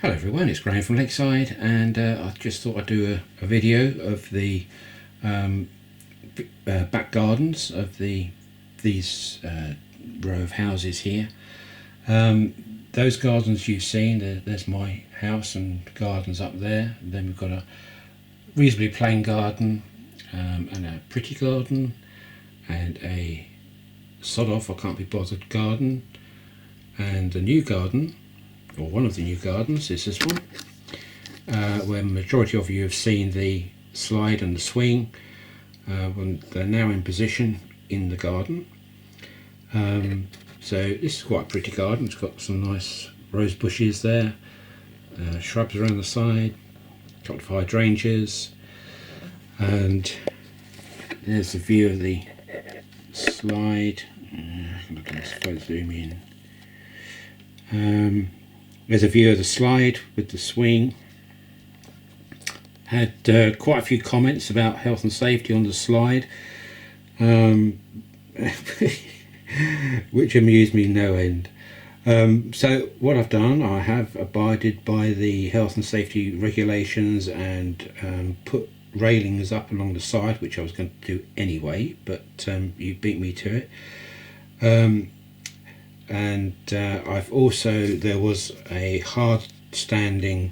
Hello everyone, it's Graham from Lakeside, and I just thought I'd do a video of the back gardens of these row of houses here. Those gardens you've seen, there's my house and gardens up there. And then we've got a reasonably plain garden, and a pretty garden, and a sod off, I can't be bothered garden, and the new garden, or one of the new gardens, is this one, where majority of you have seen the slide and the swing. When they're now in position in the garden. So this is quite a pretty garden. It's got some nice rose bushes there, shrubs around the side, a couple of hydrangeas, and there's the view of the slide. Look at this, if I zoom in. There's a view of the slide with the swing. Had quite a few comments about health and safety on the slide, which amused me no end. So what I've done, I have abided by the health and safety regulations and put railings up along the side, which I was going to do anyway, but you beat me to it. And I've also, there was a hard standing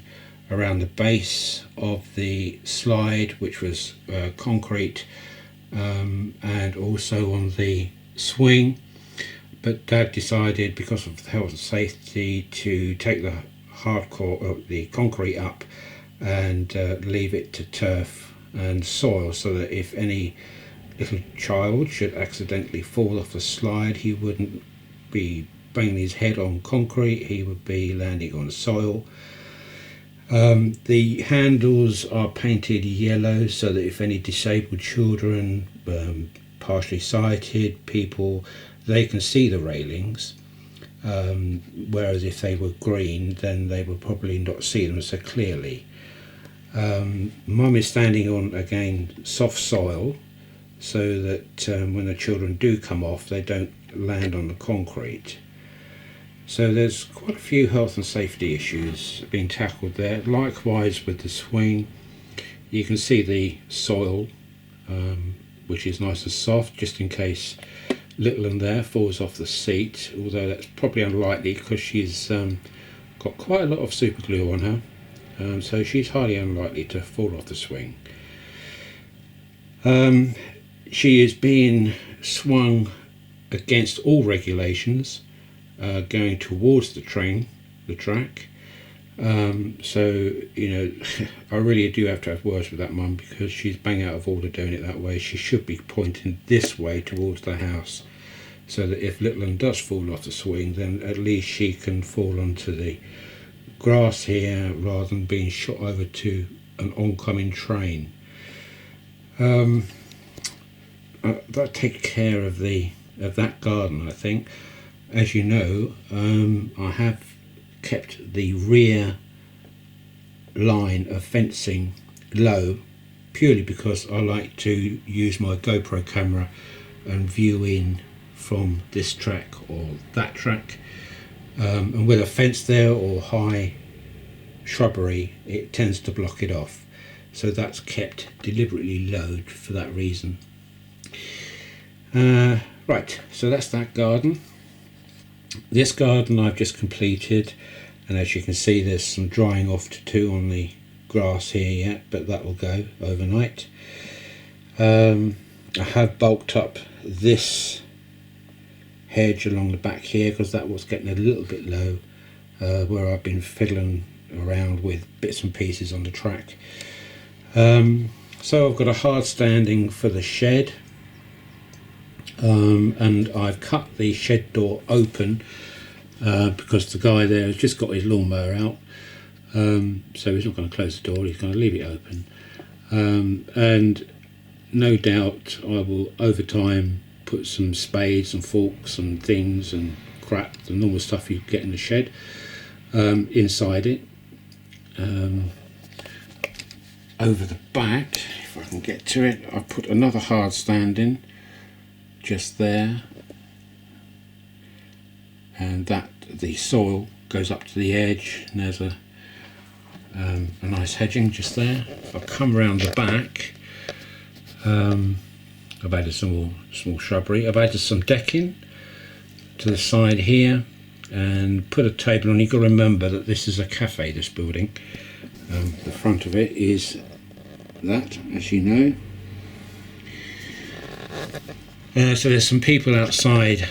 around the base of the slide, which was concrete, and also on the swing, but Dad decided, because of the health and safety, to take the the concrete up and leave it to turf and soil, so that if any little child should accidentally fall off the slide, he wouldn't be banging his head on concrete, he would be landing on soil. The handles are painted yellow so that if any disabled children, partially sighted people, they can see the railings, whereas if they were green then they would probably not see them so clearly. Mum is standing on, again, soft soil, so that when the children do come off they don't land on the concrete. So there's quite a few health and safety issues being tackled there. Likewise with the swing, you can see the soil, which is nice and soft, just in case little one there falls off the seat, although that's probably unlikely because she's got quite a lot of super glue on her, so she's highly unlikely to fall off the swing. She is being swung against all regulations, going towards the track. So, you know, I really do have to have words with that mum, because she's bang out of order doing it that way. She should be pointing this way towards the house, so that if little one does fall off the swing, then at least she can fall onto the grass here rather than being shot over to an oncoming train. That takes care of that garden, I think. As you know, I have kept the rear line of fencing low, purely because I like to use my GoPro camera and view in from this track or that track, and with a fence there or high shrubbery, it tends to block it off, so that's kept deliberately low for that reason. Right, so that's that garden. This garden I've just completed, and as you can see there's some drying off to do on the grass here yet, but that will go overnight. I have bulked up this hedge along the back here because that was getting a little bit low, where I've been fiddling around with bits and pieces on the track. So I've got a hard standing for the shed, and I've cut the shed door open because the guy there has just got his lawnmower out, so he's not going to close the door, he's going to leave it open, and no doubt I will over time put some spades and forks and things and crap, the normal stuff you get in the shed, inside it. Over the back, if I can get to it, I've put another hard stand in just there, and that the soil goes up to the edge, and there's a a nice hedging just there. If I come around the back, I've added some small shrubbery. I've added some decking to the side here and put a table on. You've got to remember that this is a cafe, this building. The front of it is that, as you know. So there's some people outside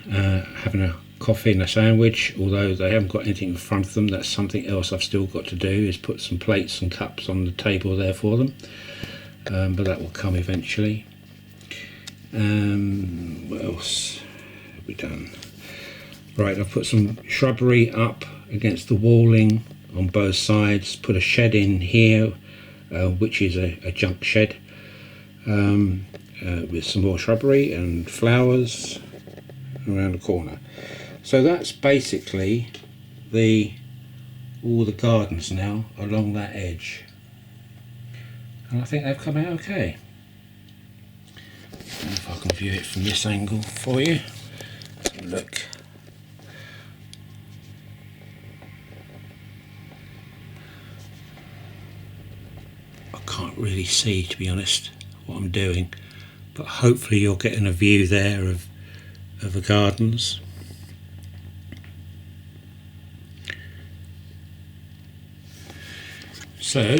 having a coffee and a sandwich, although they haven't got anything in front of them. That's something else I've still got to do, is put some plates and cups on the table there for them, but that will come eventually. What else have we done? Right, I've put some shrubbery up against the walling on both sides, put a shed in here, which is a junk shed, with some more shrubbery and flowers around the corner. So that's basically all the gardens now along that edge, and I think they've come out okay. If I can view it from this angle for you. Let's have a look. I can't really see, to be honest, what I'm doing, but hopefully you're getting a view there of the gardens. So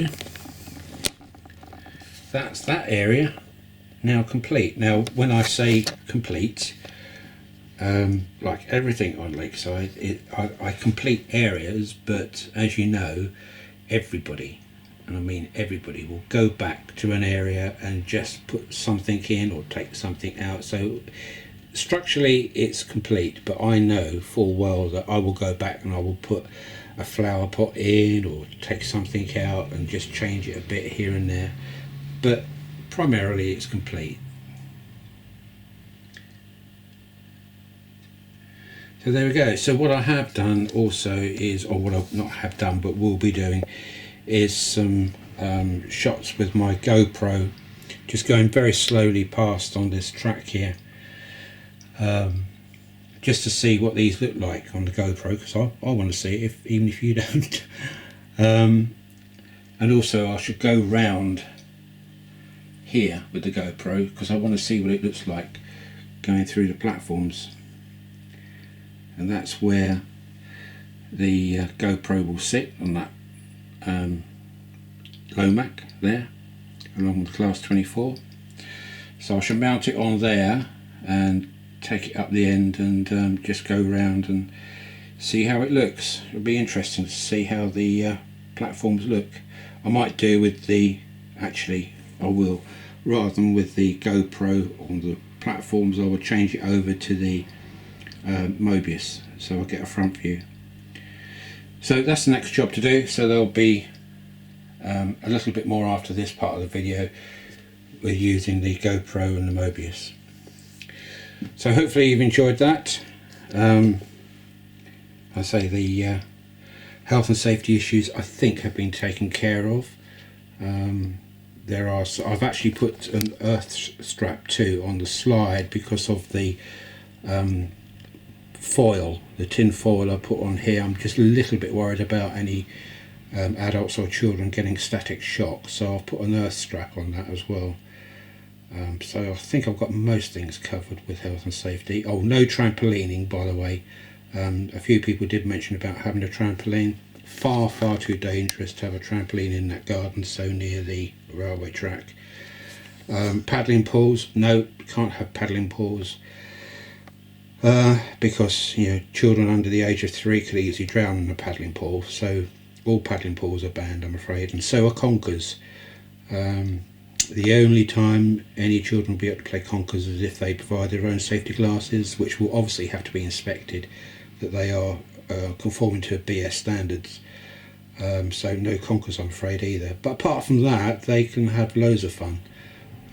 that's that area now complete. Now when I say complete, like everything on Lakeside, I complete areas, but as you know, everybody, and I mean everybody, will go back to an area and just put something in or take something out. So structurally it's complete, but I know full well that I will go back and I will put a flower pot in or take something out and just change it a bit here and there, but primarily it's complete. So there we go. So what I have done also is, or what I not have done but will be doing, is some shots with my GoPro, just going very slowly past on this track here, just to see what these look like on the GoPro, because I want to see it, even if you don't. And also I should go round here with the GoPro, because I want to see what it looks like going through the platforms, and that's where the GoPro will sit, on that Lomac there, along with Class 24. So I shall mount it on there and take it up the end and just go round and see how it looks. It'll be interesting to see how the platforms look. I might do with the, actually I will, rather than with the GoPro on the platforms, I will change it over to the Mobius, so I'll get a front view. So that's the next job to do. So there'll be a little bit more after this part of the video. We're using the GoPro and the Mobius. So hopefully you've enjoyed that. I say the health and safety issues I think have been taken care of. I've actually put an earth strap too on the slide because of the foil, the tin foil I put on here. I'm just a little bit worried about any adults or children getting static shock, so I've put an earth strap on that as well. So I think I've got most things covered with health and safety. Oh, no trampolining, by the way. A few people did mention about having a trampoline. Far too dangerous to have a trampoline in that garden so near the railway track. Paddling pools, no, can't have paddling pools, because children under the age of 3 could easily drown in a paddling pool. So all paddling pools are banned, I'm afraid, and so are conkers. The only time any children will be able to play conkers is if they provide their own safety glasses, which will obviously have to be inspected that they are conforming to BS standards. So no conkers, I'm afraid, either. But apart from that, they can have loads of fun.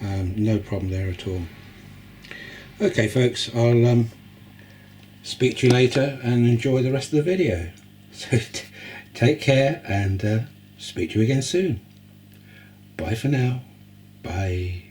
No problem there at all. Okay folks, I'll speak to you later and enjoy the rest of the video. So take care and speak to you again soon. Bye for now. Bye.